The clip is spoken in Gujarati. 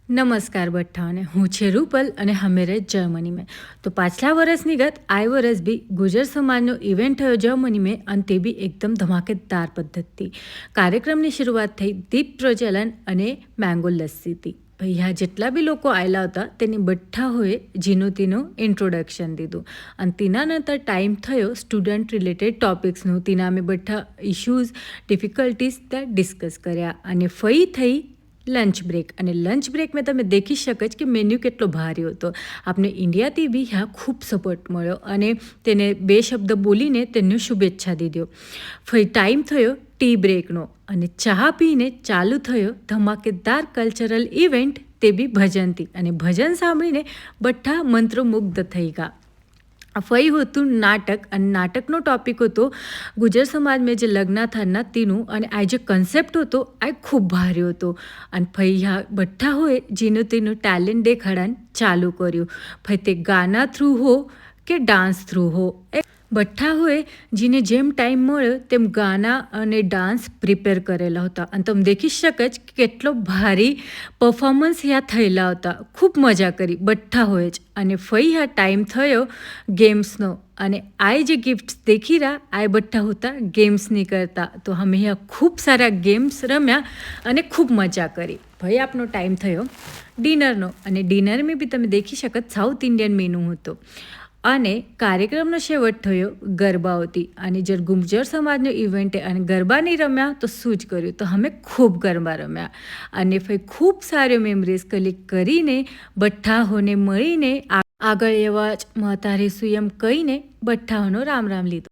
नमस्कार बट्ठाओं हूँ छे रूपल અને हमेरे जर्मनी में। तो पाछला वर्षनी गत आए वर्ष भी गुजर समाजનો इवेंट थयो जर्मनी में અને તે બી એકદમ ધમાકેદાર પદ્ધતિ। કાર્યક્રમની શરૂઆત થઈ દીપ પ્રજ્વલન અને મેંગો લસ્સીથી। અહીંયા જેટલા બી લોકો આવેલા હતા તેની બઠ્ઠાઓએ જેનું તેનું ઇન્ટ્રોડક્શન દીધું અને તેના નંતર ટાઈમ થયો સ્ટુડન્ટ રિલેટેડ ટોપિક્સનું। તેના અમે બઠ્ઠા ઇશ્યુઝ ડિફિકલ્ટીઝ ત્યાં ડિસ્કસ કર્યા અને ફરી થઈ લંચ બ્રેક અને લંચ બ્રેક મેં તમે દેખી શકો જ કે મેન્યુ કેટલો ભારે હતો। આપણે ઇન્ડિયાથી બી હા ખૂબ સપોર્ટ મળ્યો અને તેને બે શબ્દ બોલીને તેને શુભેચ્છા દીધો। ફરી ટાઈમ થયો ટી બ્રેકનો અને ચા પીને ચાલુ થયો ધમાકેદાર કલ્ચરલ ઇવેન્ટ તે બી ભજનથી અને ભજન સાંભળીને બઠ્ઠા મંત્રમુગ્ધ થઈ ગયા। ફરી હતું નાટક અને નાટકનો ટોપિક હતો ગુજર સમાજમાં જે લગ્ન થરના તેનું અને આ જે કન્સેપ્ટ હતો આ ખૂબ ભારે હતો અને ફરી આ બઠ્ઠાઓએ જેનું તેનું ટેલેન્ટ દેખાડવાનું ચાલુ કર્યું। ફરી તે ગાના થ્રુ હો કે ડાન્સ થ્રુ હો બઠ્ઠાઓએ જેને જેમ ટાઈમ મળ્યો તેમ ગાના અને ડાન્સ પ્રિપેર કરેલા હતા અને તમે દેખી શકો જ કેટલો ભારી પરફોર્મન્સ યા થયેલા હતા। ખૂબ મજા કરી બઠ્ઠાઓએ જ અને ફરી આ ટાઈમ થયો ગેમ્સનો અને આ જે ગિફ્ટ્સ દેખી રહ્યા આ બઠ્ઠા હતા ગેમ્સની કરતા। તો અમે અહીંયા ખૂબ સારા ગેમ્સ રમ્યા અને ખૂબ મજા કરી। ભાઈ આપનો ટાઈમ થયો ડિનરનો અને ડિનરમાં બી તમે દેખી શકો સાઉથ ઇન્ડિયન મેનુ હતો અને કાર્યક્રમનો છેવટ થયો ગરબાઓથી અને જ્યારે ગુર્જર સમાજનો ઇવેન્ટ અને ગરબા નહીં રમ્યા તો શું જ કર્યું તો અમે ખૂબ ગરબા રમ્યા અને ફરી ખૂબ સારી મેમરીઝ કલેક્ટ કરીને બઠ્ઠાઓને મળીને આગળ એવા જ મહતા રહીશું એમ કહીને બઠ્ઠાઓનો રામ રામ લીધો।